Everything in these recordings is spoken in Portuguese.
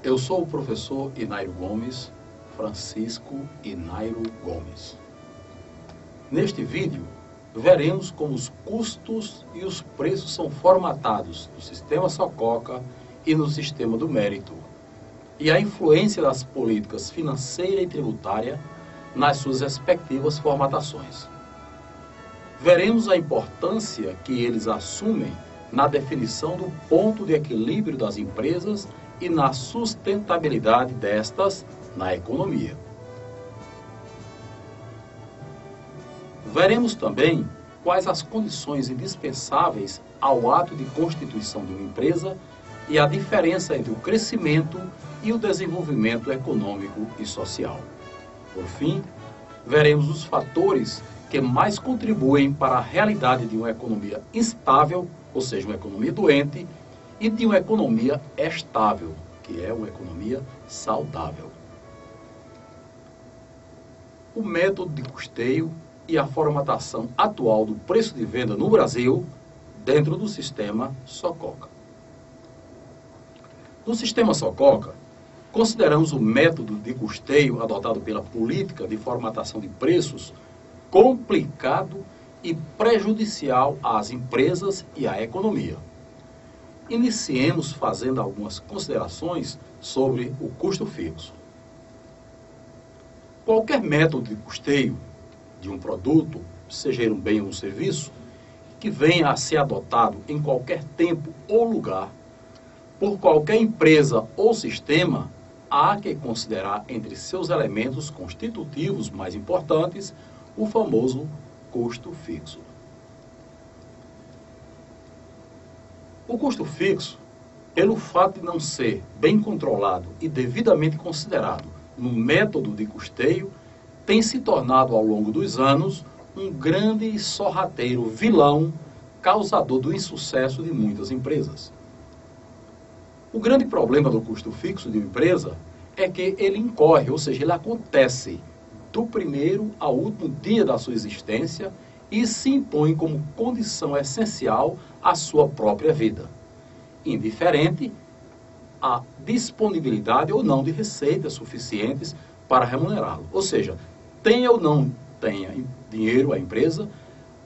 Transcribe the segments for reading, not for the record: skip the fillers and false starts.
Eu sou o professor Inairo Gomes, Francisco Inairo Gomes. Neste vídeo, veremos como os custos e os preços são formatados no sistema SOCOCA e no sistema do mérito, e a influência das políticas financeira e tributária nas suas respectivas formatações. Veremos a importância que eles assumem na definição do ponto de equilíbrio das empresas e na sustentabilidade destas na economia. Veremos também quais as condições indispensáveis ao ato de constituição de uma empresa e a diferença entre o crescimento e o desenvolvimento econômico e social. Por fim, veremos os fatores que mais contribuem para a realidade de uma economia instável, ou seja, uma economia doente, e de uma economia estável, que é uma economia saudável. O método de custeio e a formatação atual do preço de venda no Brasil dentro do sistema SOCOCA. No sistema SOCOCA, consideramos o método de custeio adotado pela política de formatação de preços complicado e prejudicial às empresas e à economia. Iniciemos fazendo algumas considerações sobre o custo fixo. Qualquer método de custeio de um produto, seja ele um bem ou um serviço, que venha a ser adotado em qualquer tempo ou lugar, por qualquer empresa ou sistema, há que considerar entre seus elementos constitutivos mais importantes o famoso custo fixo. O custo fixo, pelo fato de não ser bem controlado e devidamente considerado no método de custeio, tem se tornado ao longo dos anos um grande e sorrateiro vilão causador do insucesso de muitas empresas. O grande problema do custo fixo de uma empresa é que ele incorre, ou seja, ele acontece do primeiro ao último dia da sua existência e se impõe como condição essencial à sua própria vida, indiferente à disponibilidade ou não de receitas suficientes para remunerá-lo. Ou seja, tenha ou não tenha dinheiro a empresa,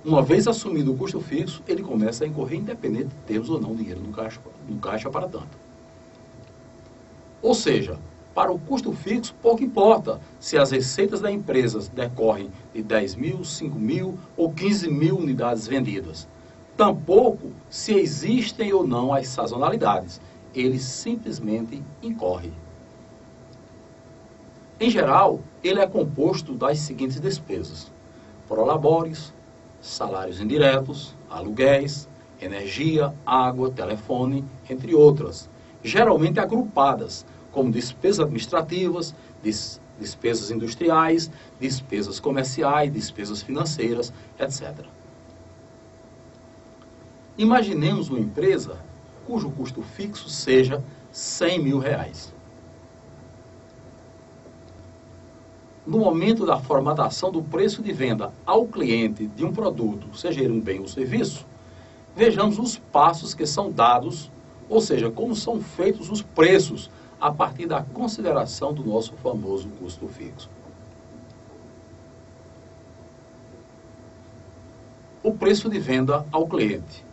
uma vez assumido o custo fixo, ele começa a incorrer independente de termos ou não dinheiro no caixa para tanto. Ou seja, para o custo fixo, pouco importa se as receitas da empresa decorrem de 10 mil, 5 mil ou 15 mil unidades vendidas. Tampouco se existem ou não as sazonalidades. Ele simplesmente incorre. Em geral, ele é composto das seguintes despesas: prolabores, salários indiretos, aluguéis, energia, água, telefone, entre outras, geralmente agrupadas como despesas administrativas, despesas industriais, despesas comerciais, despesas financeiras, etc. Imaginemos uma empresa cujo custo fixo seja 100 mil reais. No momento da formatação do preço de venda ao cliente de um produto, seja ele um bem ou serviço, vejamos os passos que são dados, ou seja, como são feitos os preços a partir da consideração do nosso famoso custo fixo. O preço de venda ao cliente,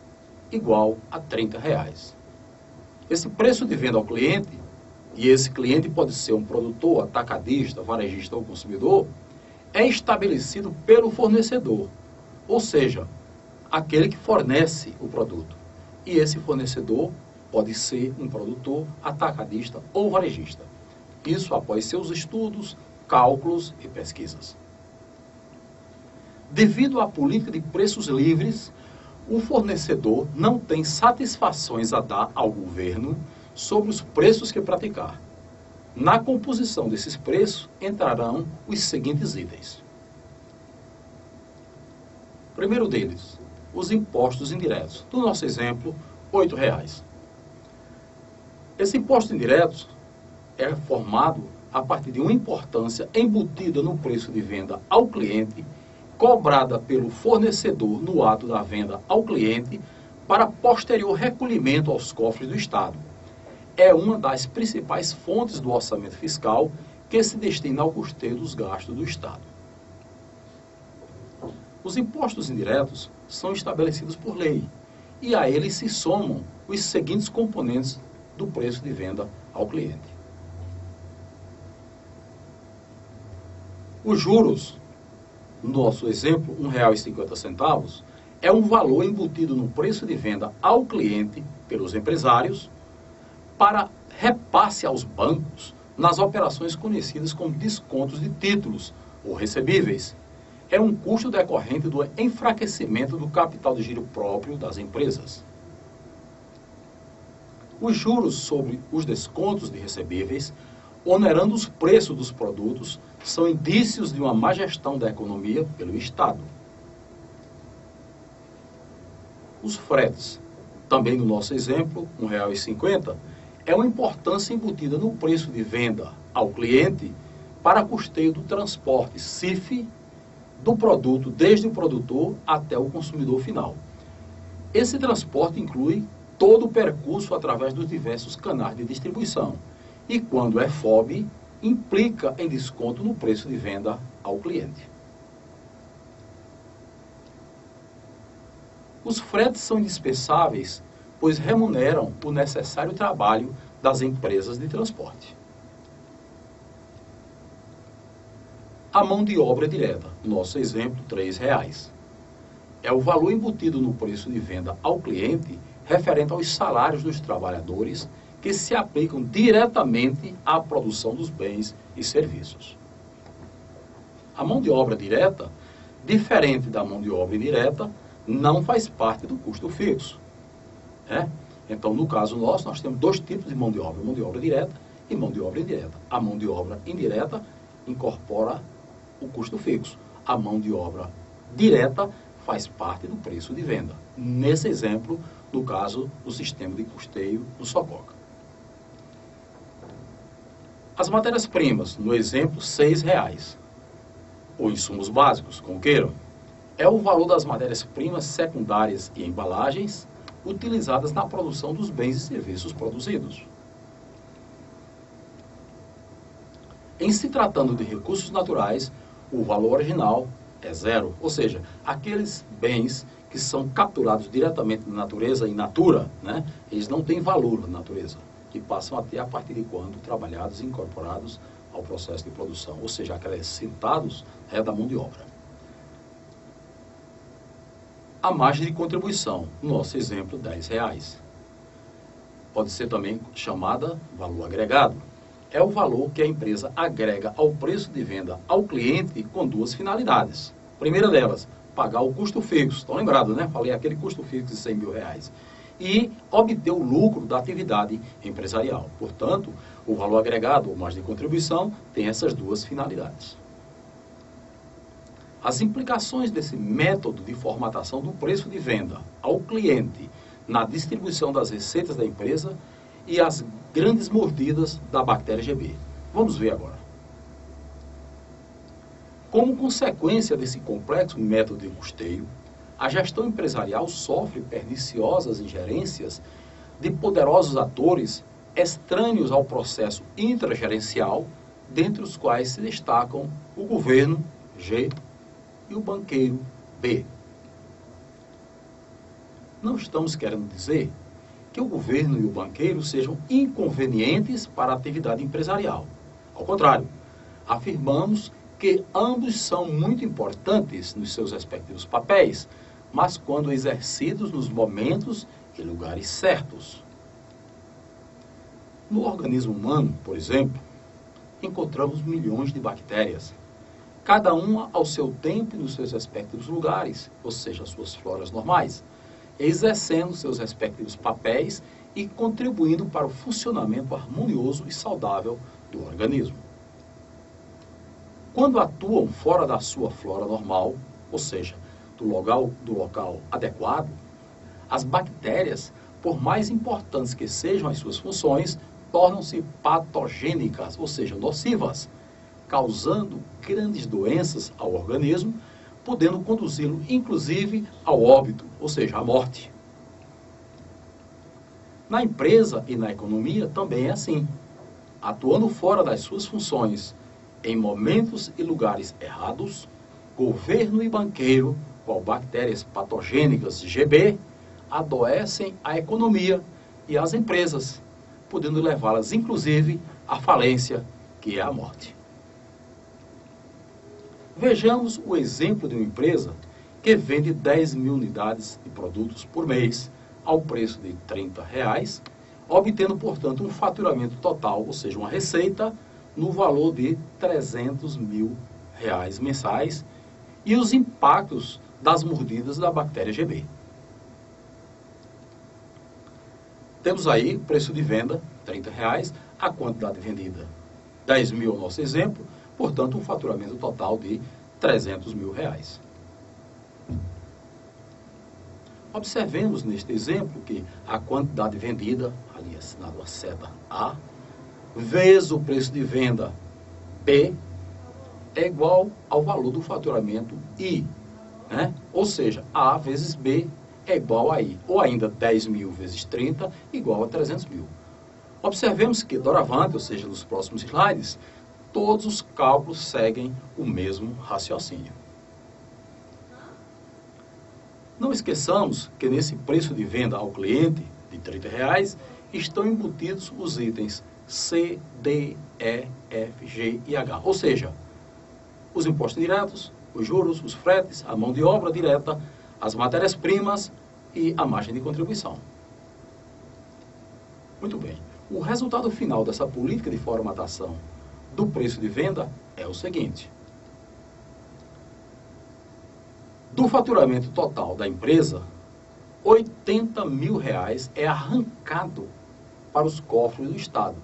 igual a 30 reais. Esse preço de venda ao cliente, e esse cliente pode ser um produtor, atacadista, varejista ou consumidor, é estabelecido pelo fornecedor, ou seja, aquele que fornece o produto. E esse fornecedor pode ser um produtor, atacadista ou varejista. Isso após seus estudos, cálculos e pesquisas. Devido à política de preços livres, o fornecedor não tem satisfações a dar ao governo sobre os preços que praticar. Na composição desses preços entrarão os seguintes itens. Primeiro deles, os impostos indiretos. Do nosso exemplo, R$ 8,00. Esse imposto indireto é formado a partir de uma importância embutida no preço de venda ao cliente, cobrada pelo fornecedor no ato da venda ao cliente, para posterior recolhimento aos cofres do Estado. é uma das principais fontes do orçamento fiscal que se destina ao custeio dos gastos do Estado. Os impostos indiretos são estabelecidos por lei e a eles se somam os seguintes componentes do preço de venda ao cliente. Os juros, no nosso exemplo, R$ 1,50, é um valor embutido no preço de venda ao cliente pelos empresários para repasse aos bancos nas operações conhecidas como descontos de títulos ou recebíveis. É um custo decorrente do enfraquecimento do capital de giro próprio das empresas. Os juros sobre os descontos de recebíveis, onerando os preços dos produtos, são indícios de uma má gestão da economia pelo Estado. Os fretes, também no nosso exemplo, R$ 1,50, é uma importância embutida no preço de venda ao cliente para custeio do transporte CIF do produto, desde o produtor até o consumidor final. Esse transporte inclui todo o percurso através dos diversos canais de distribuição e, quando é FOB, implica em desconto no preço de venda ao cliente. Os fretes são indispensáveis, pois remuneram o necessário trabalho das empresas de transporte. A mão de obra direta, nosso exemplo, R$ 3,00. É o valor embutido no preço de venda ao cliente referente aos salários dos trabalhadores que se aplicam diretamente à produção dos bens e serviços. A mão de obra direta, diferente da mão de obra indireta, não faz parte do custo fixo. Então, no caso nosso, nós temos dois tipos de mão de obra direta e mão de obra indireta. A mão de obra indireta incorpora o custo fixo. A mão de obra direta faz parte do preço de venda. Nesse exemplo, no caso do sistema de custeio do Sococa. As matérias-primas, no exemplo, R$ 6,00. Ou insumos básicos, como queiram, é o valor das matérias-primas secundárias e embalagens utilizadas na produção dos bens e serviços produzidos. Em se tratando de recursos naturais, o valor original é zero, ou seja, aqueles bens que são capturados diretamente na natureza, in natura, eles não têm valor na natureza, e passam a ter a partir de quando trabalhados e incorporados ao processo de produção, ou seja, acrescentados da mão de obra. A margem de contribuição, nosso exemplo, R$ 10,00. Pode ser também chamada valor agregado. É o valor que a empresa agrega ao preço de venda ao cliente com duas finalidades. Primeira delas, pagar o custo fixo. Estão lembrados, né? Falei aquele custo fixo de R$ 100.000. E obter o lucro da atividade empresarial. Portanto, o valor agregado ou margem de contribuição tem essas duas finalidades. As implicações desse método de formatação do preço de venda ao cliente na distribuição das receitas da empresa e as grandes mordidas da bactéria GB. Vamos ver agora. Como consequência desse complexo método de custeio, a gestão empresarial sofre perniciosas ingerências de poderosos atores estranhos ao processo intragerencial, dentre os quais se destacam o governo, G, e o banqueiro, B. Não estamos querendo dizer que o governo e o banqueiro sejam inconvenientes para a atividade empresarial. Ao contrário, afirmamos que ambos são muito importantes nos seus respectivos papéis, mas quando exercidos nos momentos e lugares certos. No organismo humano, por exemplo, encontramos milhões de bactérias, cada uma ao seu tempo e nos seus respectivos lugares, ou seja, suas floras normais, exercendo seus respectivos papéis e contribuindo para o funcionamento harmonioso e saudável do organismo. Quando atuam fora da sua flora normal, ou seja, do local adequado, as bactérias, por mais importantes que sejam as suas funções, tornam-se patogênicas, ou seja, nocivas, causando grandes doenças ao organismo, podendo conduzi-lo, inclusive, ao óbito, ou seja, à morte. Na empresa e na economia também é assim. Atuando fora das suas funções, em momentos e lugares errados, governo e banqueiro, qual bactérias patogênicas GB, adoecem a economia e as empresas, podendo levá-las, inclusive, à falência, que é a morte. Vejamos o exemplo de uma empresa que vende 10 mil unidades de produtos por mês, ao preço de R$30, obtendo, portanto, um faturamento total, ou seja, uma receita, no valor de R$300 mil mensais, e os impactos das mordidas da bactéria GB. Temos aí o preço de venda, R$30, a quantidade vendida, 10 mil no nosso exemplo, portanto, um faturamento total de R$300 mil. Observemos neste exemplo que a quantidade vendida, ali assinado a seta A, vezes o preço de venda B, é igual ao valor do faturamento I, né? Ou seja, A vezes B é igual a I, ou ainda 10 mil vezes 30 igual a 300 mil. Observemos que, doravante, ou seja, nos próximos slides, todos os cálculos seguem o mesmo raciocínio. Não esqueçamos que nesse preço de venda ao cliente de R$30 estão embutidos os itens C, D, E, F, G e H. Ou seja, os impostos diretos, os juros, os fretes, a mão de obra direta, as matérias-primas e a margem de contribuição. Muito bem. O resultado final dessa política de formatação do preço de venda é o seguinte. Do faturamento total da empresa, R$80 mil é arrancado para os cofres do Estado.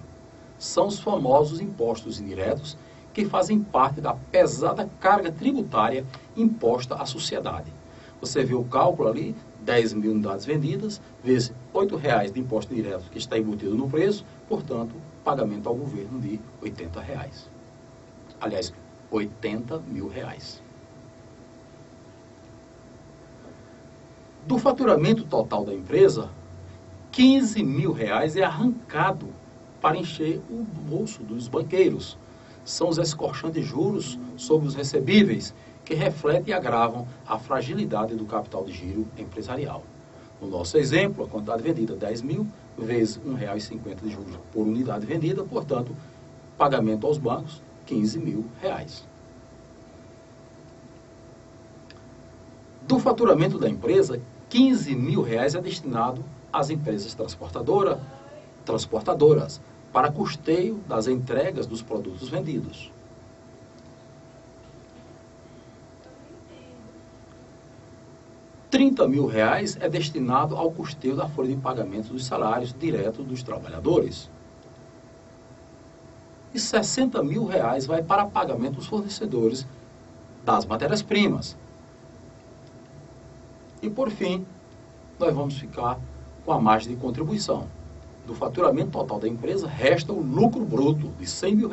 São os famosos impostos indiretos que fazem parte da pesada carga tributária imposta à sociedade. Você vê o cálculo ali, 10 mil unidades vendidas, vezes R$8 de imposto direto que está embutido no preço, portanto, pagamento ao governo de R$80. Aliás, R$80 mil. Do faturamento total da empresa, R$15 mil é arrancado para encher o bolso dos banqueiros. São os escorchantes juros sobre os recebíveis que refletem e agravam a fragilidade do capital de giro empresarial. No nosso exemplo, a quantidade vendida 10 mil vezes R$1,50 de juros por unidade vendida, portanto, pagamento aos bancos R$15 mil. Do faturamento da empresa, R$15 mil é destinado às empresas transportadoras para custeio das entregas dos produtos vendidos. R$30 mil é destinado ao custeio da folha de pagamento dos salários diretos dos trabalhadores. E R$60 mil vai para pagamento dos fornecedores das matérias-primas. E, por fim, nós vamos ficar com a margem de contribuição. Do faturamento total da empresa, resta o lucro bruto de R$100 mil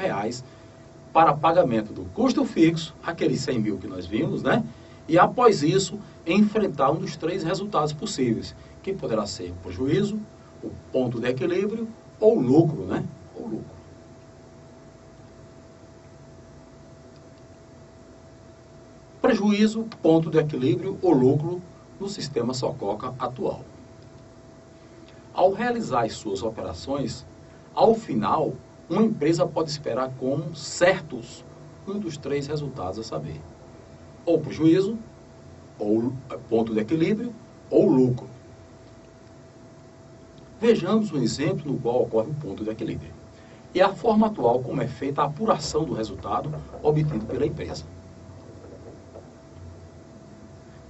para pagamento do custo fixo, aqueles 100 mil que nós vimos, né? E, após isso, enfrentar um dos 3 resultados possíveis, que poderá ser o prejuízo, o ponto de equilíbrio ou o lucro, né? Ou lucro. Prejuízo, ponto de equilíbrio ou lucro no sistema SOCOCA atual. Ao realizar as suas operações, ao final, uma empresa pode esperar como certos um dos 3 resultados a saber: ou prejuízo, ou ponto de equilíbrio, ou lucro. Vejamos um exemplo no qual ocorre o ponto de equilíbrio. E a forma atual como é feita a apuração do resultado obtido pela empresa.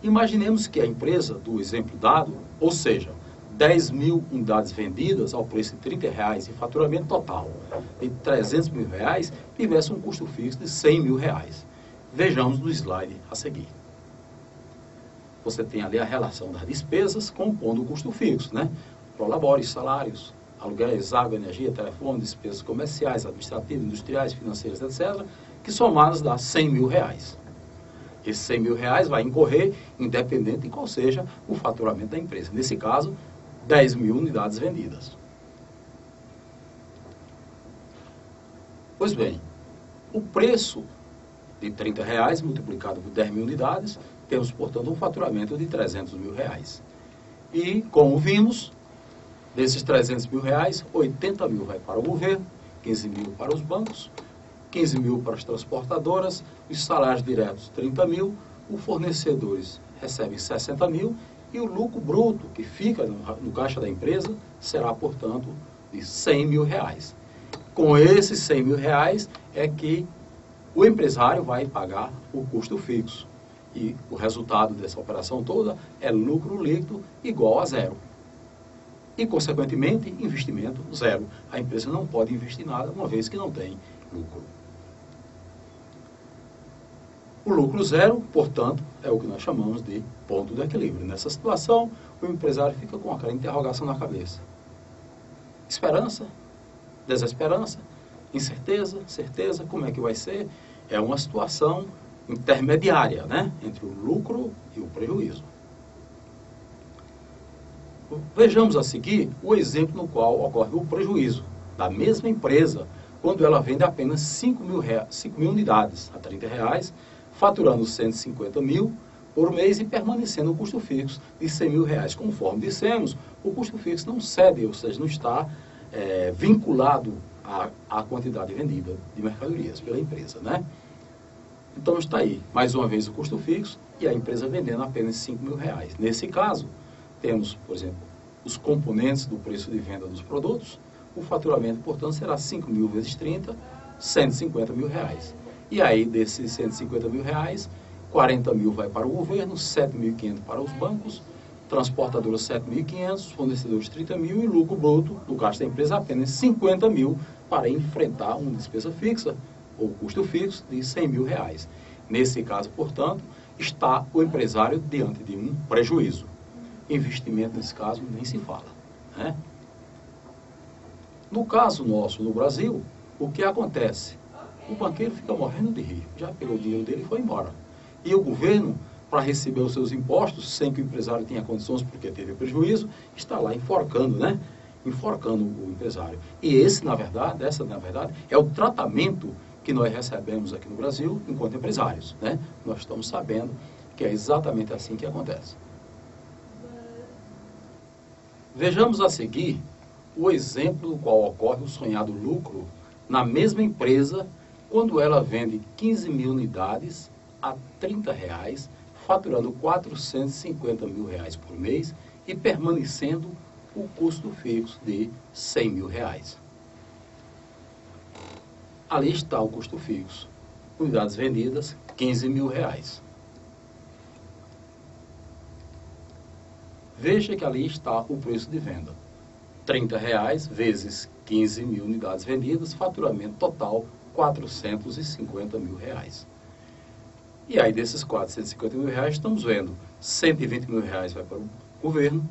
Imaginemos que a empresa, do exemplo dado, ou seja, 10 mil unidades vendidas ao preço de R$30 e faturamento total de R$300 mil, tivesse um custo fixo de R$100 mil. Vejamos no slide a seguir. Você tem ali a relação das despesas compondo o custo fixo, né? Prolabores, salários, aluguéis, água, energia, telefone, despesas comerciais, administrativas, industriais, financeiras, etc., que somadas dá R$100 mil. Esses R$100 mil vai incorrer independente de qual seja o faturamento da empresa. Nesse caso, 10 mil unidades vendidas. Pois bem, o preço de R$30 multiplicado por 10 mil unidades, temos, portanto, um faturamento de R$300 mil. E, como vimos, desses R$300 mil, 80 mil vai para o governo, 15 mil para os bancos, 15 mil para as transportadoras, os salários diretos 30 mil, os fornecedores recebem 60 mil e o lucro bruto que fica no caixa da empresa será, portanto, de 100 mil reais. Com esses 100 mil reais é que o empresário vai pagar o custo fixo. E o resultado dessa operação toda é lucro líquido igual a zero. E, consequentemente, investimento zero. A empresa não pode investir nada, uma vez que não tem lucro. O lucro zero, portanto, é o que nós chamamos de ponto de equilíbrio. Nessa situação, o empresário fica com aquela interrogação na cabeça. Esperança? Desesperança? Incerteza? Certeza? Como é que vai ser? É uma situação intermediária, né? Entre o lucro e o prejuízo. Vejamos a seguir o exemplo no qual ocorre o prejuízo da mesma empresa quando ela vende apenas 5 mil unidades a R$30, faturando 150 mil por mês e permanecendo o custo fixo de 100 mil reais. Conforme dissemos, o custo fixo não cede, ou seja, não está vinculado à quantidade vendida de mercadorias pela empresa, né? Então está aí, mais uma vez, o custo fixo e a empresa vendendo apenas 5 mil reais. Nesse caso, temos, por exemplo, os componentes do preço de venda dos produtos. O faturamento, portanto, será 5 mil vezes 30, 150 mil reais. E aí, desses 150 mil reais, 40 mil vai para o governo, 7.500 para os bancos, transportadores 7.500, fornecedores 30 mil e lucro bruto do caixa da empresa apenas 50 mil para enfrentar uma despesa fixa ou custo fixo de 100 mil reais. Nesse caso, portanto, está o empresário diante de um prejuízo. Investimento, nesse caso, nem se fala, né? No caso nosso, no Brasil, o que acontece? O banqueiro fica morrendo de rir, já pegou o dinheiro dele e foi embora. E o governo, para receber os seus impostos, sem que o empresário tenha condições, porque teve prejuízo, está lá enforcando, né? Enforcando o empresário. E essa, na verdade, é o tratamento que nós recebemos aqui no Brasil, enquanto empresários, né? Nós estamos sabendo que é exatamente assim que acontece. Vejamos a seguir o exemplo no qual ocorre o sonhado lucro na mesma empresa quando ela vende 15 mil unidades a R$30, faturando 450 mil reais por mês e permanecendo o custo fixo de 100 mil reais. Ali está o custo fixo. Unidades vendidas, 15 mil reais. Veja que ali está o preço de venda. R$30 vezes 15 mil unidades vendidas, faturamento total 450 mil reais. E aí desses 450 mil reais estamos vendo 120 mil reais vai para o governo,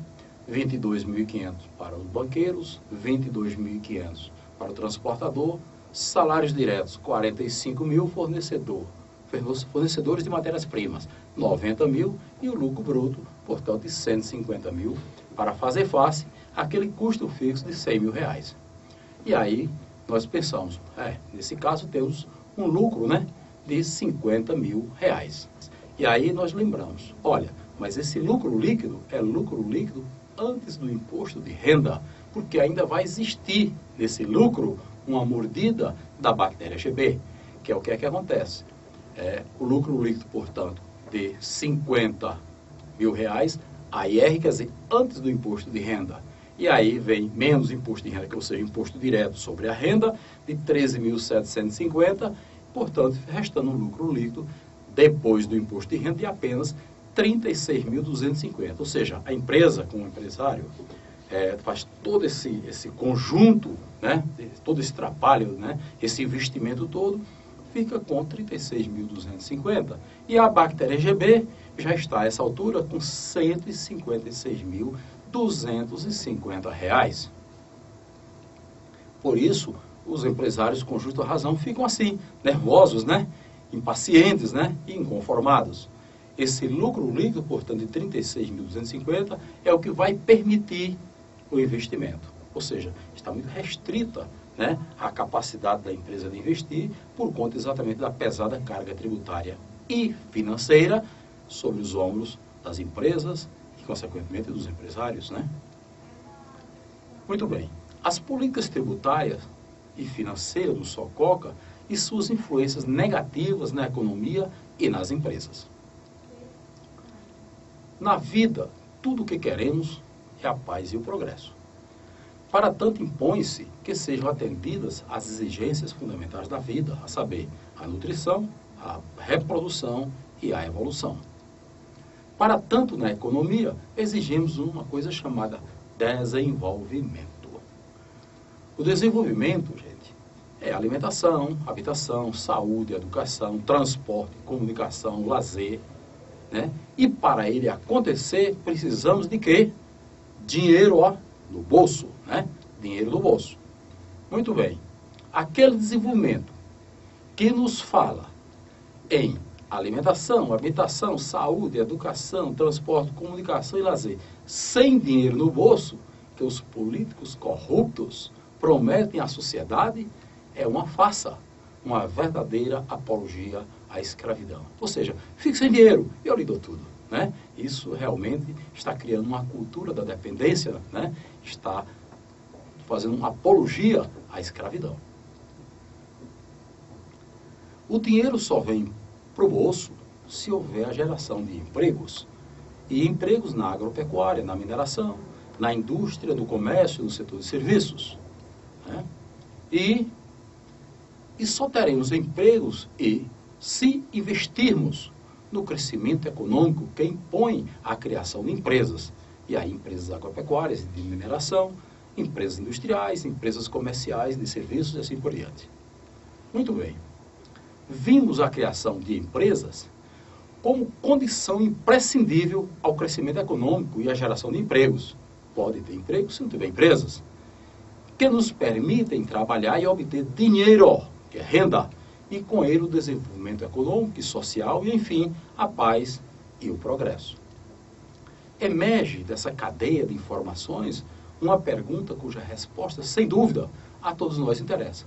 22.500 para os banqueiros, 22.500 para o transportador, salários diretos 45 mil, fornecedores de matérias-primas 90 mil e o lucro bruto, portanto, de 150 mil para fazer face àquele custo fixo de 100 mil reais. E aí nós pensamos, nesse caso temos um lucro, né, de 50 mil reais. E aí nós lembramos, olha, mas esse lucro líquido é lucro líquido antes do imposto de renda, porque ainda vai existir nesse lucro uma mordida da bactéria GB, que é o que acontece. O lucro líquido, portanto, de 50 mil reais, a IR, quer dizer, antes do imposto de renda. E aí vem menos imposto de renda, que ou seja, imposto direto sobre a renda, de 13.750, portanto, restando um lucro líquido, depois do imposto de renda, de apenas 36.250. Ou seja, a empresa, como empresário, faz todo esse conjunto, né, todo esse trabalho, né, esse investimento todo, fica com 36.250. E a bactéria GB já está a essa altura com 156.250 reais. Por isso, os empresários, com justa razão, ficam assim, nervosos, né, impacientes, né, e inconformados. Esse lucro líquido, portanto, de 36.250 é o que vai permitir o investimento. Ou seja, está muito restrita, né, a capacidade da empresa de investir por conta exatamente da pesada carga tributária e financeira sobre os ombros das empresas e, consequentemente, dos empresários, né? Muito bem. As políticas tributárias e financeiras do SOCOCA e suas influências negativas na economia e nas empresas. Na vida, tudo o que queremos é a paz e o progresso. Para tanto, impõe-se que sejam atendidas as exigências fundamentais da vida, a saber, a nutrição, a reprodução e a evolução. Para tanto, na economia, exigimos uma coisa chamada desenvolvimento. O desenvolvimento, gente, é alimentação, habitação, saúde, educação, transporte, comunicação, lazer, né? E para ele acontecer, precisamos de quê? Dinheiro, ó, no bolso, né? Dinheiro no bolso. Muito bem. Aquele desenvolvimento que nos fala em alimentação, habitação, saúde, educação, transporte, comunicação e lazer, sem dinheiro no bolso, que os políticos corruptos prometem à sociedade, é uma farsa, uma verdadeira apologia à escravidão. Ou seja, fique sem dinheiro, eu lhe dou tudo, né? Isso realmente está criando uma cultura da dependência, né? Está fazendo uma apologia à escravidão. O dinheiro só vem para o bolso se houver a geração de empregos. E empregos na agropecuária, na mineração, na indústria, no comércio, no setor de serviços. Né? E só teremos empregos se investirmos no crescimento econômico que impõe a criação de empresas. E aí empresas agropecuárias, de mineração, empresas industriais, empresas comerciais, de serviços e assim por diante. Muito bem. Vimos a criação de empresas como condição imprescindível ao crescimento econômico e à geração de empregos. Pode ter emprego se não tiver empresas, que nos permitem trabalhar e obter dinheiro, que é renda, e com ele o desenvolvimento econômico e social e, enfim, a paz e o progresso. Emerge dessa cadeia de informações uma pergunta cuja resposta, sem dúvida, a todos nós interessa.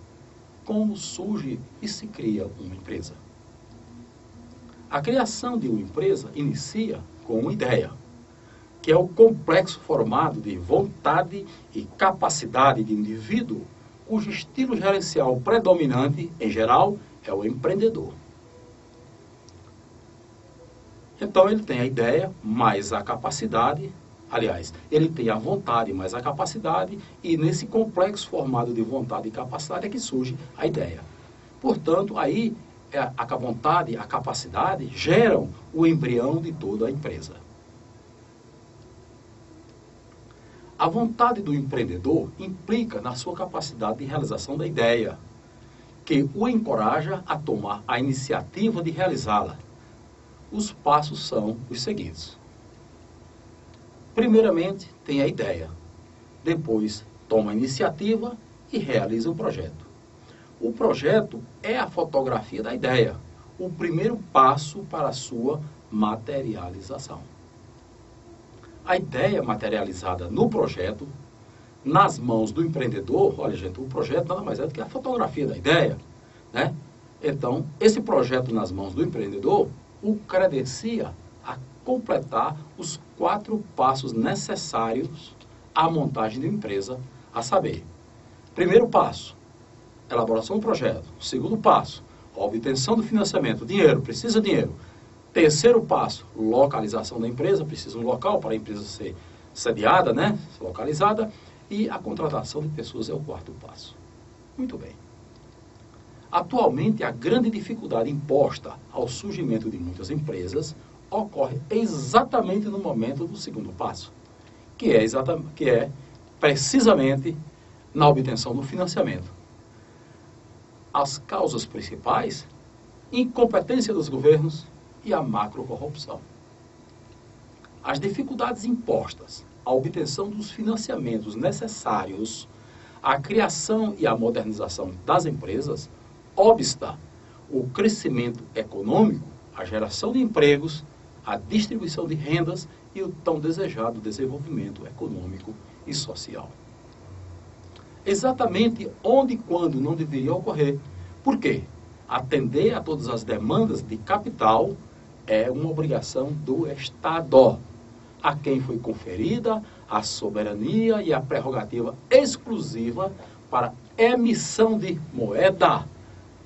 Como surge e se cria uma empresa? A criação de uma empresa inicia com uma ideia, que é o complexo formado de vontade e capacidade de indivíduo, cujo estilo gerencial predominante, em geral, é o empreendedor. Então, ele tem a ideia mais a capacidade, aliás, ele tem a vontade mais a capacidade, e nesse complexo formado de vontade e capacidade é que surge a ideia. Portanto, aí a vontade e a capacidade geram o embrião de toda a empresa. A vontade do empreendedor implica na sua capacidade de realização da ideia, que o encoraja a tomar a iniciativa de realizá-la. Os passos são os seguintes. Primeiramente, tem a ideia. Depois, toma a iniciativa e realiza o projeto. O projeto é a fotografia da ideia, o primeiro passo para a sua materialização. A ideia materializada no projeto, nas mãos do empreendedor, olha gente, o projeto nada mais é do que a fotografia da ideia, né? Então, esse projeto nas mãos do empreendedor o credencia a completar os 4 passos necessários à montagem de uma empresa, a saber, primeiro passo, elaboração do projeto. Segundo passo, obtenção do financiamento, dinheiro, precisa de dinheiro. Terceiro passo, localização da empresa, precisa de um local para a empresa ser sediada, né, localizada, e a contratação de pessoas é o 4º passo. Muito bem. Atualmente, a grande dificuldade imposta ao surgimento de muitas empresas ocorre exatamente no momento do segundo passo, que é precisamente na obtenção do financiamento. As causas principais, incompetência dos governos e a macrocorrupção. As dificuldades impostas à obtenção dos financiamentos necessários à criação e à modernização das empresas obsta o crescimento econômico, a geração de empregos, a distribuição de rendas e o tão desejado desenvolvimento econômico e social. Exatamente onde e quando não deveria ocorrer. Por quê? Atender a todas as demandas de capital é uma obrigação do Estado, a quem foi conferida a soberania e a prerrogativa exclusiva para emissão de moeda,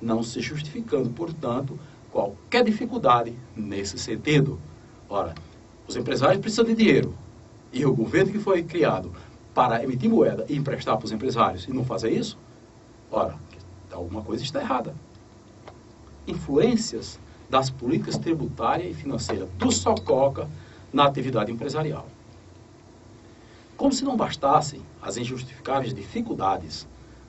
não se justificando, portanto, qualquer dificuldade nesse sentido. Ora, os empresários precisam de dinheiro e o governo que foi criado para emitir moeda e emprestar para os empresários e não fazer isso, ora, alguma coisa está errada. Influências das políticas tributária e financeira do Sococa na atividade empresarial. Como se não bastassem as injustificáveis dificuldades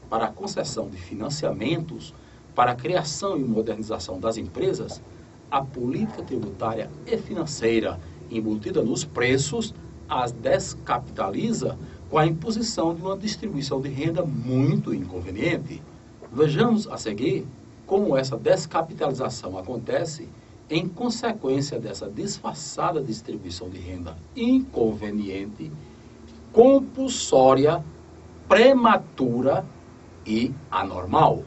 para a concessão de financiamentos para a criação e modernização das empresas, a política tributária e financeira embutida nos preços as descapitaliza com a imposição de uma distribuição de renda muito inconveniente. Vejamos a seguir como essa descapitalização acontece em consequência dessa disfarçada distribuição de renda inconveniente, compulsória, prematura e anormal.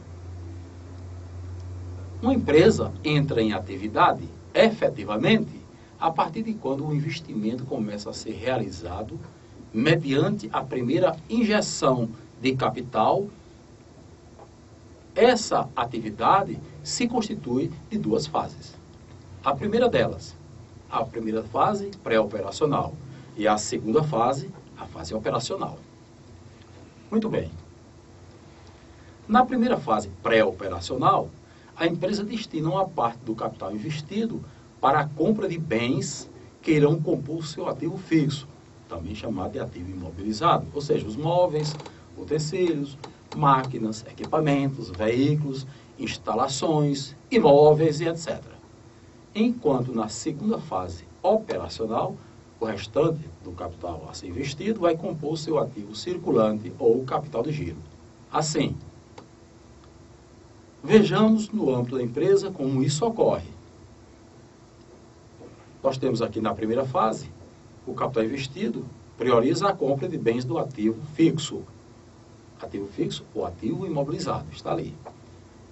Uma empresa entra em atividade, efetivamente, a partir de quando o investimento começa a ser realizado mediante a primeira injeção de capital. Essa atividade se constitui de duas fases. A primeira delas, a primeira fase pré-operacional e a segunda fase, a fase operacional. Muito bem. Na primeira fase pré-operacional, a empresa destina uma parte do capital investido para a compra de bens que irão compor o seu ativo fixo, também chamado de ativo imobilizado, ou seja, os móveis, utensílios, máquinas, equipamentos, veículos, instalações, imóveis e etc. Enquanto na segunda fase operacional, o restante do capital a ser investido vai compor o seu ativo circulante ou capital de giro. Assim, vejamos no âmbito da empresa como isso ocorre. Nós temos aqui na primeira fase, o capital investido prioriza a compra de bens do ativo fixo. Ativo fixo ou ativo imobilizado, está ali.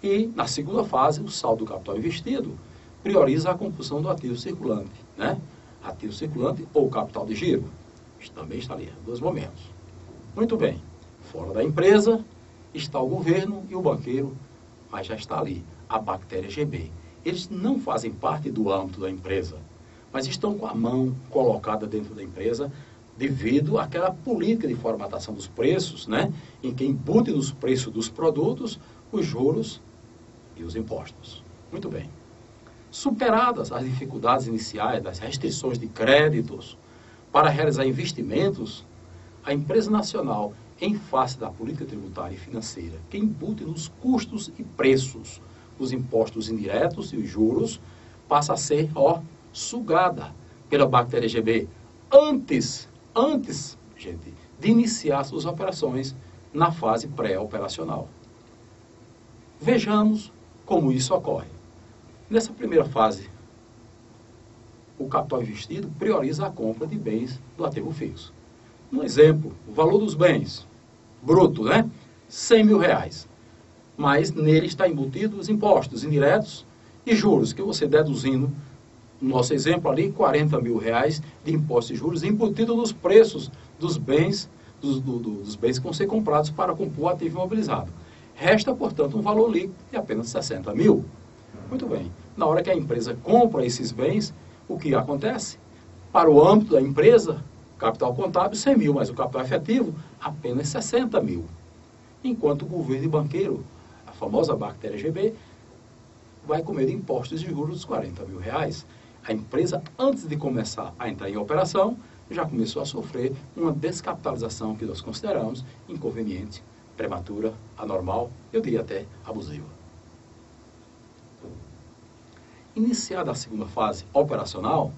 E na segunda fase, o saldo do capital investido prioriza a compulsão do ativo circulante, né? Ativo circulante ou capital de giro. Isso também está ali, dois momentos. Muito bem. Fora da empresa está o governo e o banqueiro, mas já está ali, a bactéria GB. Eles não fazem parte do âmbito da empresa, mas estão com a mão colocada dentro da empresa devido àquela política de formatação dos preços, né? Em que embute nos preços dos produtos os juros e os impostos. Muito bem. Superadas as dificuldades iniciais das restrições de créditos para realizar investimentos, a empresa nacional, em face da política tributária e financeira, que embute nos custos e preços os impostos indiretos e os juros, passa a ser, sugada pela bactéria GB antes, gente, de iniciar suas operações na fase pré-operacional. Vejamos como isso ocorre. Nessa primeira fase, o capital investido prioriza a compra de bens do ativo fixo. Um exemplo, o valor dos bens, bruto, né? 100 mil reais. Mas nele está embutido os impostos indiretos e juros, que você deduzindo, no nosso exemplo ali, 40 mil reais de impostos e juros embutido nos preços dos bens, dos bens que vão ser comprados para compor o ativo imobilizado. Resta, portanto, um valor líquido de apenas 60 mil. Muito bem. Na hora que a empresa compra esses bens, o que acontece? Para o âmbito da empresa, capital contábil 100 mil, mas o capital efetivo apenas 60 mil. Enquanto o governo e banqueiro, a famosa bactéria GB, vai comer impostos de juros dos 40 mil reais. A empresa, antes de começar a entrar em operação, já começou a sofrer uma descapitalização que nós consideramos inconveniente, prematura, anormal, eu diria até abusiva. Iniciada a segunda fase operacional,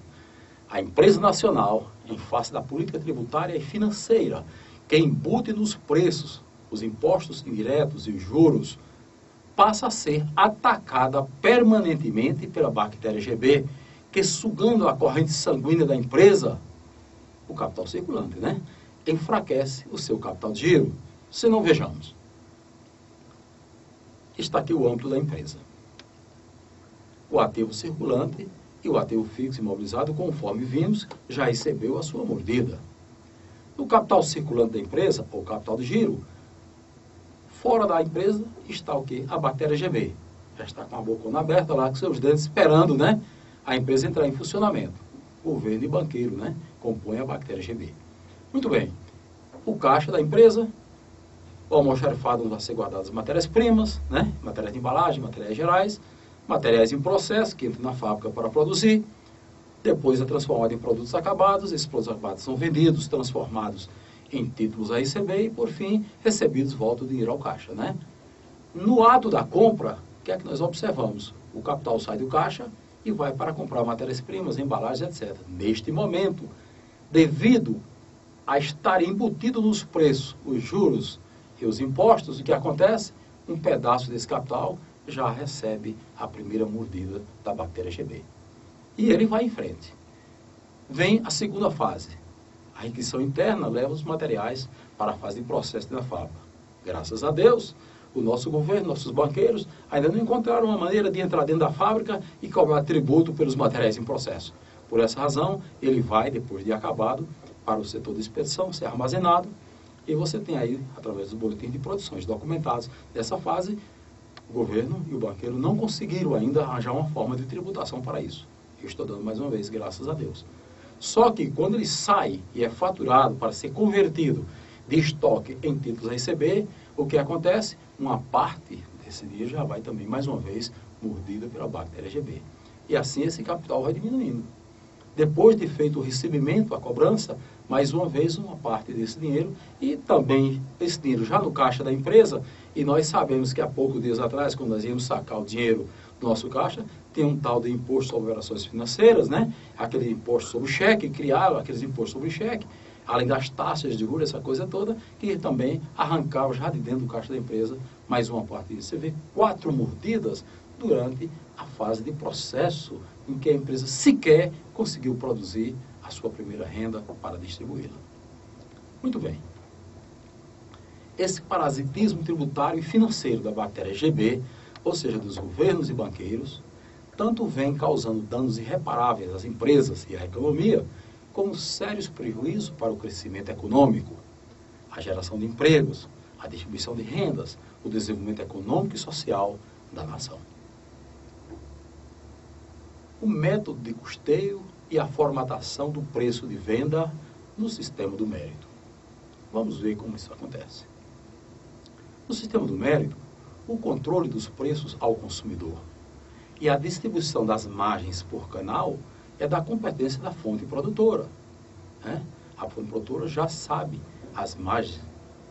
a empresa nacional, em face da política tributária e financeira, que embute nos preços os impostos indiretos e os juros, passa a ser atacada permanentemente pela bactéria GB, que sugando a corrente sanguínea da empresa, o capital circulante, né? Enfraquece o seu capital de giro. Se não, vejamos. Está aqui o âmbito da empresa. O ativo circulante e o ativo fixo imobilizado, conforme vimos, já recebeu a sua mordida. No capital circulante da empresa, ou capital de giro, fora da empresa está o quê? A bactéria GB. Já está com a bocona aberta lá, com seus dentes, esperando, né, a empresa entrar em funcionamento. Governo e banqueiro, né, compõem a bactéria GB. Muito bem. O caixa da empresa, o almoxarifado vai ser guardado as matérias-primas, né, matérias de embalagem, materiais gerais, materiais em processo, que entram na fábrica para produzir. Depois é transformado em produtos acabados. Esses produtos acabados são vendidos, transformados em títulos a receber e, por fim, recebidos, volta o dinheiro ao caixa, né? No ato da compra, o que é que nós observamos? O capital sai do caixa e vai para comprar matérias-primas, embalagens, etc. Neste momento, devido a estar embutido nos preços, os juros e os impostos, o que acontece? Um pedaço desse capital já recebe a primeira mordida da bactéria GB. E ele vai em frente. Vem a segunda fase. A requisição interna leva os materiais para a fase de processo da fábrica. Graças a Deus, o nosso governo, nossos banqueiros, ainda não encontraram uma maneira de entrar dentro da fábrica e cobrar tributo pelos materiais em processo. Por essa razão, ele vai, depois de acabado, para o setor de expedição, ser armazenado, e você tem aí, através dos boletins de produções documentados dessa fase, o governo e o banqueiro não conseguiram ainda arranjar uma forma de tributação para isso. Eu estou dando mais uma vez, graças a Deus. Só que quando ele sai e é faturado para ser convertido de estoque em títulos a receber, o que acontece? Uma parte desse dinheiro já vai também, mais uma vez, mordida pela bactéria GB. E assim esse capital vai diminuindo. Depois de feito o recebimento, a cobrança, mais uma vez uma parte desse dinheiro e também esse dinheiro já no caixa da empresa, e nós sabemos que há poucos dias atrás, quando nós íamos sacar o dinheiro do nosso caixa, tem um tal de imposto sobre operações financeiras, né? Aquele imposto sobre cheque, criaram aqueles impostos sobre cheque, além das taxas de juros, essa coisa toda, que também arrancava já de dentro do caixa da empresa mais uma parte disso. Você vê 4 mordidas durante a fase de processo em que a empresa sequer conseguiu produzir a sua primeira renda para distribuí-la. Muito bem. Esse parasitismo tributário e financeiro da bactéria GB, ou seja, dos governos e banqueiros, tanto vem causando danos irreparáveis às empresas e à economia, como sérios prejuízos para o crescimento econômico, a geração de empregos, a distribuição de rendas, o desenvolvimento econômico e social da nação. O método de custeio e a formatação do preço de venda no sistema do mérito. Vamos ver como isso acontece. No sistema do mérito, o controle dos preços ao consumidor e a distribuição das margens por canal é da competência da fonte produtora, né? A fonte produtora já sabe as margens,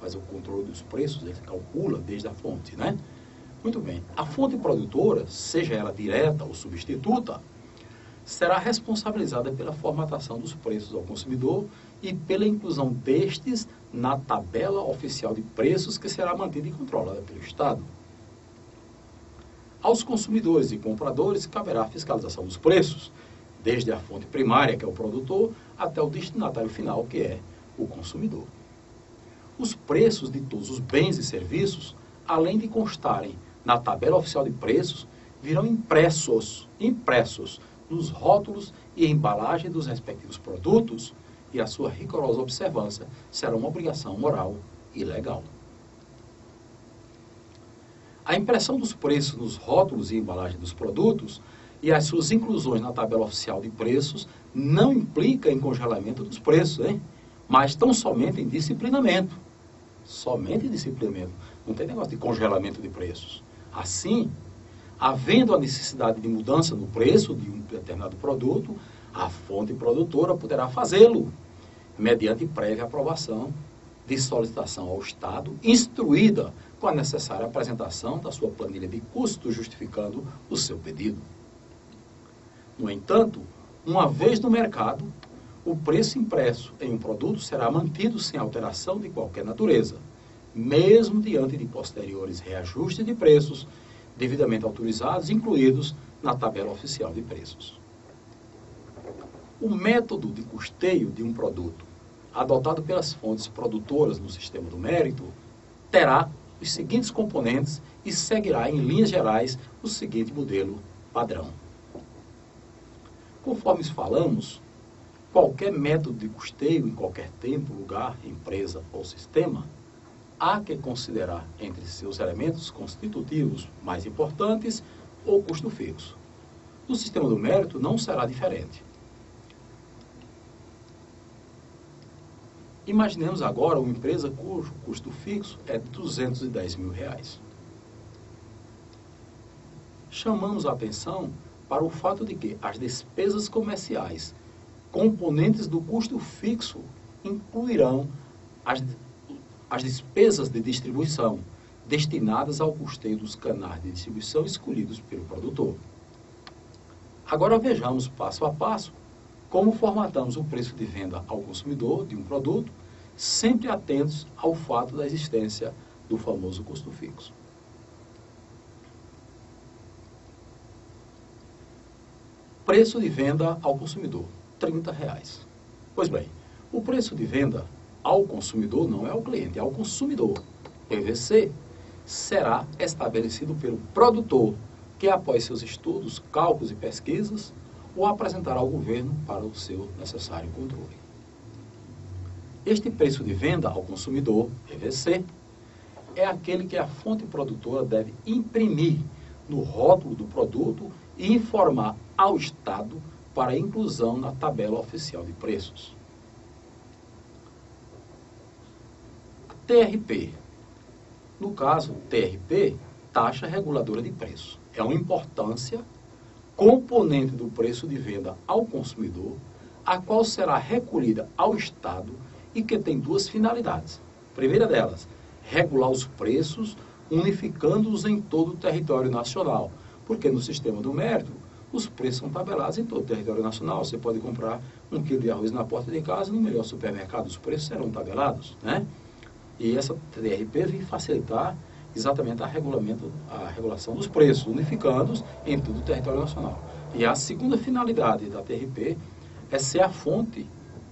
mas o controle dos preços ele calcula desde a fonte, né? Muito bem. A fonte produtora, seja ela direta ou substituta, será responsabilizada pela formatação dos preços ao consumidor e pela inclusão destes na tabela oficial de preços que será mantida e controlada pelo Estado. Aos consumidores e compradores caberá a fiscalização dos preços, desde a fonte primária, que é o produtor, até o destinatário final, que é o consumidor. Os preços de todos os bens e serviços, além de constarem na tabela oficial de preços, virão impressos nos rótulos e embalagem dos respectivos produtos, e a sua rigorosa observância será uma obrigação moral e legal. A impressão dos preços nos rótulos e embalagem dos produtos e as suas inclusões na tabela oficial de preços não implica em congelamento dos preços, hein? Mas tão somente em disciplinamento. Somente em disciplinamento. Não tem negócio de congelamento de preços. Assim, havendo a necessidade de mudança no preço de um determinado produto, a fonte produtora poderá fazê-lo, mediante prévia aprovação de solicitação ao Estado, instruída com a necessária apresentação da sua planilha de custos, justificando o seu pedido. No entanto, uma vez no mercado, o preço impresso em um produto será mantido sem alteração de qualquer natureza, mesmo diante de posteriores reajustes de preços, devidamente autorizados, incluídos na tabela oficial de preços. O método de custeio de um produto adotado pelas fontes produtoras no sistema do mérito, terá os seguintes componentes e seguirá, em linhas gerais, o seguinte modelo padrão. Conforme falamos, qualquer método de custeio, em qualquer tempo, lugar, empresa ou sistema, há que considerar entre seus elementos constitutivos mais importantes o custo fixo. No sistema do mérito não será diferente. Imaginemos agora uma empresa cujo custo fixo é de R$210 mil. Chamamos a atenção para o fato de que as despesas comerciais, componentes do custo fixo, incluirão as despesas de distribuição, destinadas ao custeio dos canais de distribuição escolhidos pelo produtor. Agora vejamos passo a passo como formatamos o preço de venda ao consumidor de um produto, sempre atentos ao fato da existência do famoso custo fixo. Preço de venda ao consumidor, R$30. Pois bem, o preço de venda ao consumidor não é ao cliente, é ao consumidor. PVC será estabelecido pelo produtor, que após seus estudos, cálculos e pesquisas, o apresentará ao governo para o seu necessário controle. Este preço de venda ao consumidor, PVC, é aquele que a fonte produtora deve imprimir no rótulo do produto e informar ao Estado para inclusão na tabela oficial de preços. TRP. No caso, TRP, taxa reguladora de preço. É uma importância componente do preço de venda ao consumidor, a qual será recolhida ao Estado e que tem duas finalidades. A primeira delas, regular os preços, unificando-os em todo o território nacional, porque no sistema do mérito, os preços são tabelados em todo o território nacional. Você pode comprar 1 quilo de arroz na porta de casa, no melhor supermercado, os preços serão tabelados, né? E essa TRP vem facilitar exatamente a regulação dos preços, unificando-os em todo o território nacional. E a segunda finalidade da TRP é ser a fonte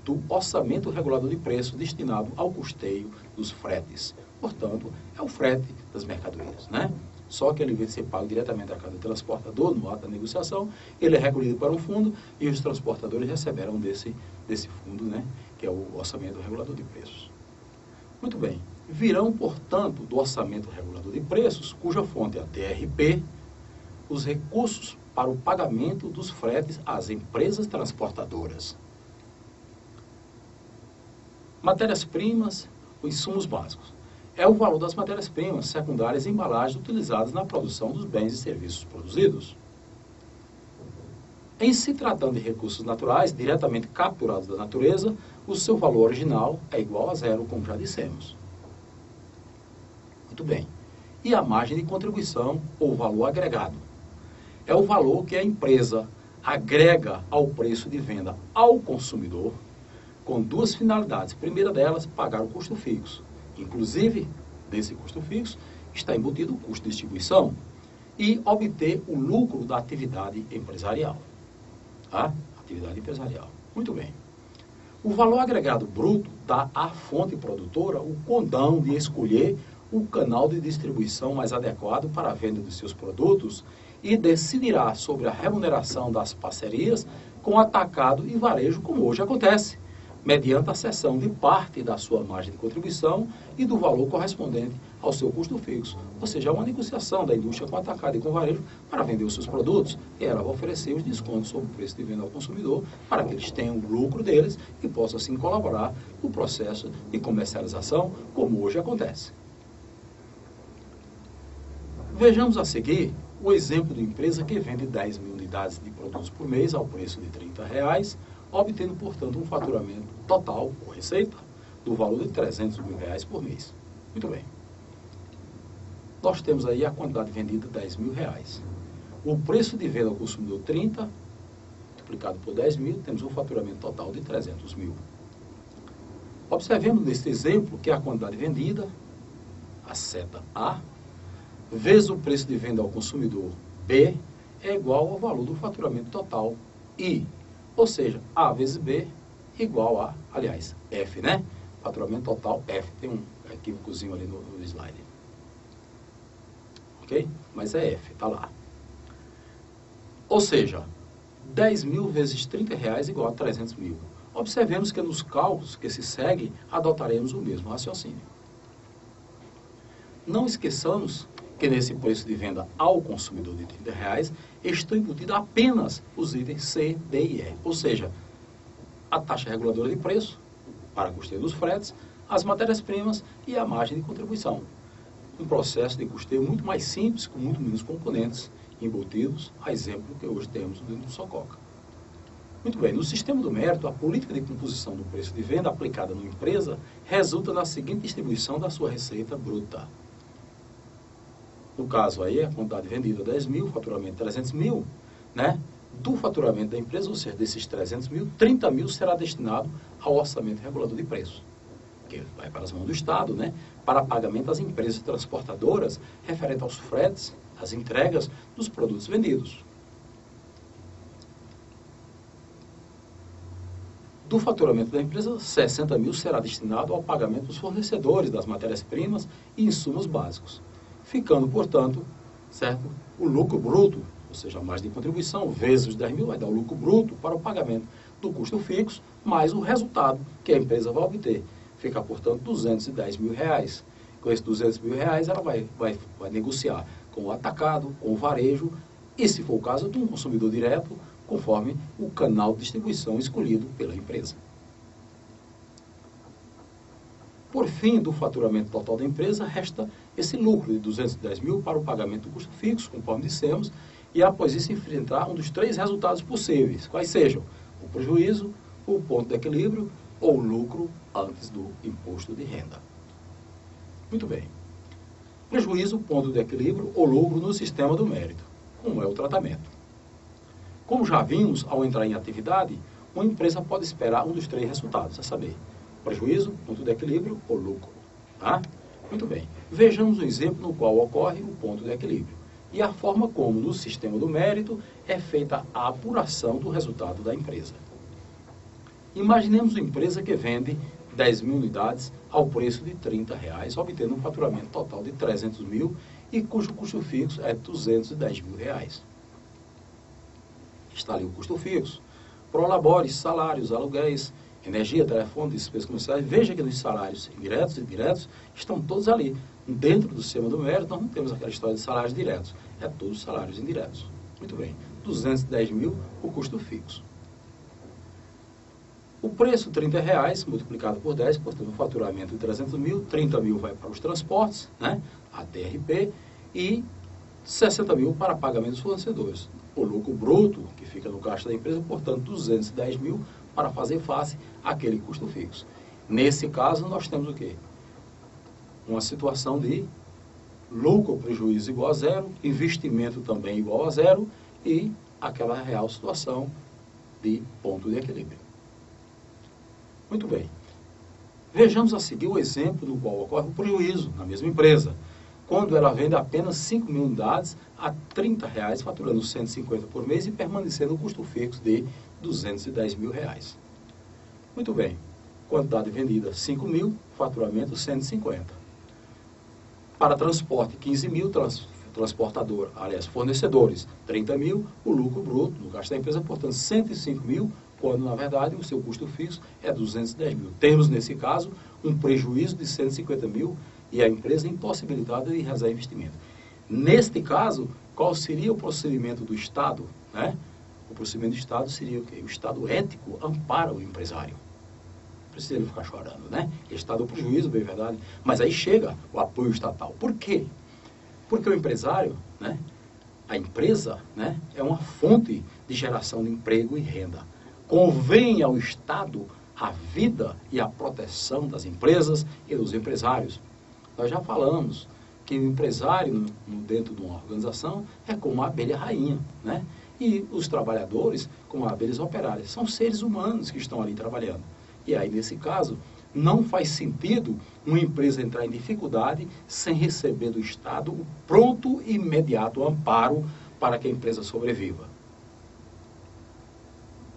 do orçamento regulador de preço destinado ao custeio dos fretes. Portanto, é o frete das mercadorias, né? Só que ele, em vez de ser pago diretamente a cada transportador no ato da negociação, ele é recolhido para um fundo e os transportadores receberão desse fundo, né? Que é o orçamento regulador de preços. Muito bem. Virão, portanto, do orçamento regulador de preços, cuja fonte é a TRP, os recursos para o pagamento dos fretes às empresas transportadoras. Matérias-primas, os insumos básicos. É o valor das matérias-primas secundárias e embalagens utilizadas na produção dos bens e serviços produzidos. Em se tratando de recursos naturais, diretamente capturados da natureza, o seu valor original é igual a zero, como já dissemos. Muito bem. E a margem de contribuição, ou valor agregado? É o valor que a empresa agrega ao preço de venda ao consumidor, com duas finalidades. A primeira delas, pagar o custo fixo. Inclusive, nesse custo fixo, está embutido o custo de distribuição e obter o lucro da atividade empresarial. Tá? Atividade empresarial. Muito bem. O valor agregado bruto dá à fonte produtora o condão de escolher o canal de distribuição mais adequado para a venda de seus produtos e decidirá sobre a remuneração das parcerias com atacado e varejo, como hoje acontece, mediante a cessão de parte da sua margem de contribuição e do valor correspondente ao seu custo fixo. Ou seja, é uma negociação da indústria com atacado e com varejo para vender os seus produtos, e ela vai oferecer os descontos sobre o preço de venda ao consumidor para que eles tenham o lucro deles e possam assim colaborar no processo de comercialização, como hoje acontece. Vejamos a seguir o exemplo de empresa que vende 10 mil unidades de produtos por mês ao preço de R$30, obtendo, portanto, um faturamento total, ou receita, do valor de R$300 mil por mês. Muito bem. Nós temos aí a quantidade vendida, R$10 mil. O preço de venda ao consumidor, 30, multiplicado por 10 mil, temos um faturamento total de R$300 mil. Observemos neste exemplo que a quantidade vendida, a seta A, vezes o preço de venda ao consumidor, B, é igual ao valor do faturamento total, I. Ou seja, A vezes B igual a, aliás, F, né? Faturamento total, F. Tem um equívocozinho ali no slide. Ok? Mas é F, tá lá. Ou seja, 10 mil vezes 30 reais igual a 300 mil. Observemos que nos cálculos que se seguem, adotaremos o mesmo raciocínio. Não esqueçamos que nesse preço de venda ao consumidor de 30 reais, estão embutidos apenas os itens C, D e E. Ou seja, a taxa reguladora de preço, para custeio dos fretes, as matérias-primas e a margem de contribuição. Um processo de custeio muito mais simples, com muito menos componentes embutidos, a exemplo que hoje temos dentro do Sococa. Muito bem, no sistema do mérito, a política de composição do preço de venda aplicada numa empresa resulta na seguinte distribuição da sua receita bruta. No caso aí, a quantidade vendida 10 mil, faturamento 300 mil, né? Do faturamento da empresa, ou seja, desses 300 mil, 30 mil será destinado ao orçamento regulador de preço, que vai para as mãos do Estado, né? Para pagamento às empresas transportadoras, referente aos fretes, às entregas dos produtos vendidos. Do faturamento da empresa, 60 mil será destinado ao pagamento dos fornecedores das matérias-primas e insumos básicos, ficando, portanto, certo, o lucro bruto, ou seja, a margem de contribuição, vezes os 10 mil, vai dar o lucro bruto para o pagamento do custo fixo, mais o resultado que a empresa vai obter. Fica, portanto, 210 mil reais. Com esses 200 mil reais, ela vai negociar com o atacado, com o varejo, e, se for o caso, de um consumidor direto, conforme o canal de distribuição escolhido pela empresa. Por fim, do faturamento total da empresa, resta esse lucro de 210 mil para o pagamento do custo fixo, conforme dissemos, e após isso enfrentar um dos 3 resultados possíveis, quais sejam o prejuízo, o ponto de equilíbrio ou o lucro antes do imposto de renda. Muito bem. Prejuízo, ponto de equilíbrio ou lucro no sistema do mérito. Como é o tratamento? Como já vimos, ao entrar em atividade, uma empresa pode esperar um dos 3 resultados, a saber, prejuízo, ponto de equilíbrio ou lucro. Tá? Muito bem. Vejamos um exemplo no qual ocorre o ponto de equilíbrio e a forma como, no sistema do mérito, é feita a apuração do resultado da empresa. Imaginemos uma empresa que vende 10 mil unidades ao preço de 30 reais, obtendo um faturamento total de 300 mil e cujo custo fixo é 210 mil reais. Está ali o custo fixo. Prolabores, salários, aluguéis, energia, telefone, despesas comerciais. Veja que nos salários indiretos e diretos estão todos ali. Dentro do sistema do mérito, nós não temos aquela história de salários diretos. É todos os salários indiretos. Muito bem. 210 mil, o custo fixo. O preço, 30 reais, multiplicado por 10, portanto, um faturamento de 300 mil, 30 mil vai para os transportes, né, a TRP, e 60 mil para pagamento dos fornecedores. O lucro bruto, que fica no caixa da empresa, portanto, 210 mil para fazer face àquele custo fixo. Nesse caso, nós temos o quê? Uma situação de lucro ou prejuízo igual a zero, investimento também igual a zero e aquela real situação de ponto de equilíbrio. Muito bem. Vejamos a seguir o exemplo no qual ocorre o prejuízo na mesma empresa, quando ela vende apenas 5 mil unidades a 30 reais, faturando 150 por mês e permanecendo o custo fixo de 210 mil reais. Muito bem. Quantidade vendida 5 mil, faturamento 150. Para transporte 15 mil, transportador, aliás, fornecedores 30 mil, o lucro bruto no gasto da empresa, portanto 105 mil, quando, na verdade, o seu custo fixo é 210 mil. Temos, nesse caso, um prejuízo de 150 mil e a empresa impossibilitada de realizar investimento. Neste caso, qual seria o procedimento do Estado? Né? O procedimento do Estado seria o quê? O Estado ético ampara o empresário. Não precisa ele ficar chorando, né? Ele está do prejuízo, bem verdade. Mas aí chega o apoio estatal. Por quê? Porque o empresário, né? A empresa, né? É uma fonte de geração de emprego e renda. Convém ao Estado a vida e a proteção das empresas e dos empresários. Nós já falamos que o empresário dentro de uma organização é como a abelha rainha, né? E os trabalhadores como abelhas operárias. São seres humanos que estão ali trabalhando. E aí, nesse caso, não faz sentido uma empresa entrar em dificuldade sem receber do Estado o pronto e imediato amparo para que a empresa sobreviva.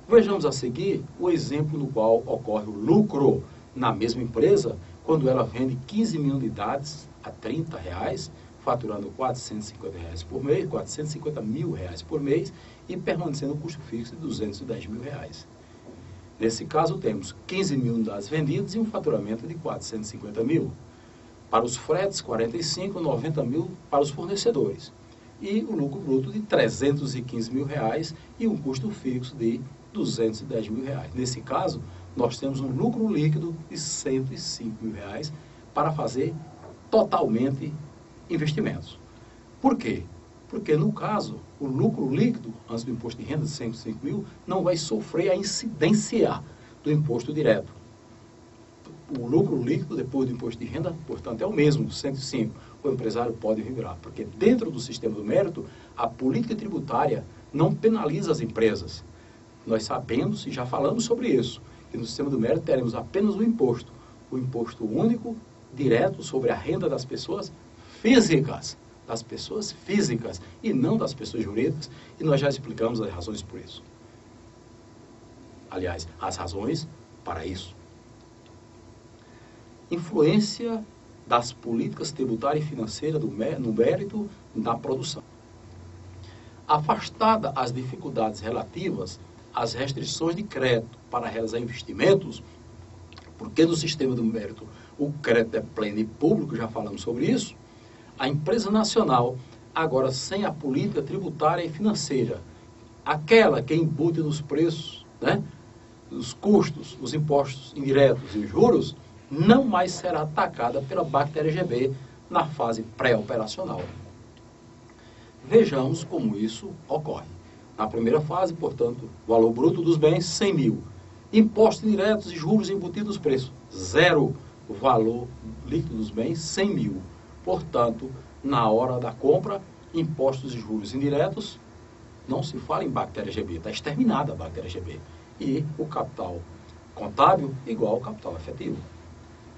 Vejamos a seguir o exemplo no qual ocorre o lucro na mesma empresa, quando ela vende 15 mil unidades a R$30, faturando R$450 por mês, R$450 mil por mês, e permanecendo o custo fixo de R$210 mil. Nesse caso, temos 15 mil unidades vendidas e um faturamento de 450 mil. Para os fretes, 45, 90 mil para os fornecedores. E o lucro bruto de R$315 mil e um custo fixo de R$210 mil. Nesse caso, nós temos um lucro líquido de R$105 mil para fazer totalmente investimentos. Por quê? Porque, no caso, o lucro líquido, antes do imposto de renda de 105 mil, não vai sofrer a incidência do imposto direto. O lucro líquido, depois do imposto de renda, portanto, é o mesmo, 105. O empresário pode retirar, porque dentro do sistema do mérito, a política tributária não penaliza as empresas. Nós sabemos e já falamos sobre isso, que no sistema do mérito teremos apenas o imposto único, direto sobre a renda das pessoas físicas, e não das pessoas jurídicas, e nós já explicamos as razões por isso. Aliás, as razões para isso. Influência das políticas tributárias e financeiras no mérito da produção. Afastada as dificuldades relativas às restrições de crédito para realizar investimentos, porque no sistema do mérito o crédito é pleno e público, já falamos sobre isso, a empresa nacional, agora sem a política tributária e financeira, aquela que embute nos preços, os custos, os impostos indiretos e os juros, não mais será atacada pela BACT-RGB na fase pré-operacional. Vejamos como isso ocorre. Na primeira fase, portanto, valor bruto dos bens, 100 mil. Impostos indiretos e juros embutidos nos preços, 0. O valor líquido dos bens, 100 mil. Portanto, na hora da compra, impostos e juros indiretos, não se fala em BACT-RGB, está exterminada a BACT-RGB. E o capital contábil igual ao capital efetivo.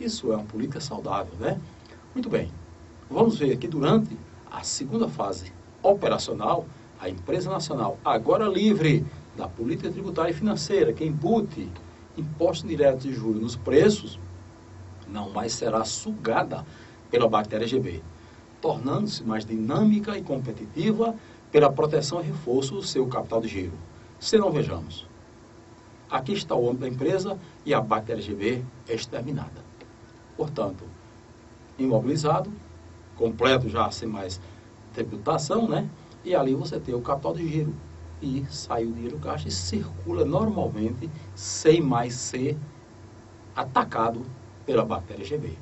Isso é uma política saudável, né? Muito bem. Vamos ver aqui durante a segunda fase operacional, a empresa nacional, agora livre da política tributária e financeira, que embute impostos diretos e juros nos preços, não mais será sugada pela BACT-RGB, tornando-se mais dinâmica e competitiva pela proteção e reforço do seu capital de giro. Se não, vejamos. Aqui está o âmbito da empresa e a BACT-RGB é exterminada. Portanto, imobilizado, completo já sem mais tributação, E ali você tem o capital de giro. E sai o dinheiro do caixa e circula normalmente sem mais ser atacado pela BACT-RGB.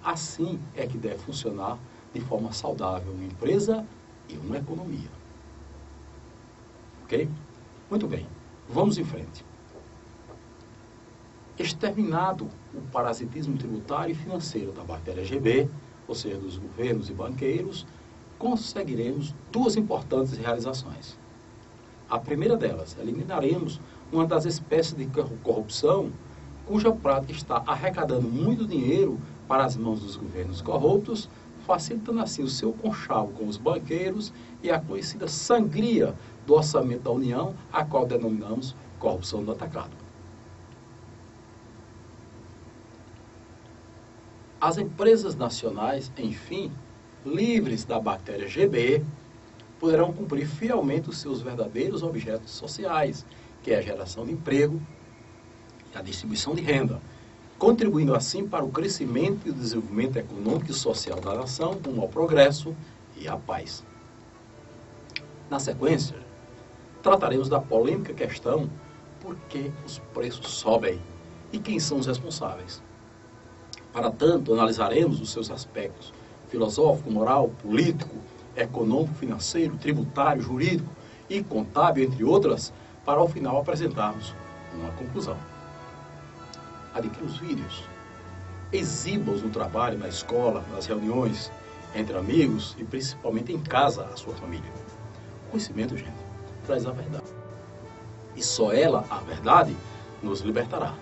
Assim é que deve funcionar de forma saudável uma empresa e uma economia. Ok? Muito bem. Vamos em frente. Exterminado o parasitismo tributário e financeiro da BACT-RGB, ou seja, dos governos e banqueiros, conseguiremos duas importantes realizações. A primeira delas, eliminaremos uma das espécies de corrupção cuja prática está arrecadando muito dinheiro para as mãos dos governos corruptos, facilitando assim o seu conchavo com os banqueiros e a conhecida sangria do orçamento da União, a qual denominamos corrupção do atacado. As empresas nacionais, enfim, livres da BACT-RGB, poderão cumprir fielmente os seus verdadeiros objetos sociais, que é a geração de emprego e a distribuição de renda, contribuindo assim para o crescimento e o desenvolvimento econômico e social da nação, rumo ao progresso e à paz. Na sequência, trataremos da polêmica questão por que os preços sobem e quem são os responsáveis. Para tanto, analisaremos os seus aspectos filosófico, moral, político, econômico, financeiro, tributário, jurídico e contábil, entre outras, para ao final apresentarmos uma conclusão. Adquira os vídeos, exiba-os no trabalho, na escola, nas reuniões, entre amigos e principalmente em casa, a sua família. O conhecimento, gente, traz a verdade. E só ela, a verdade, nos libertará.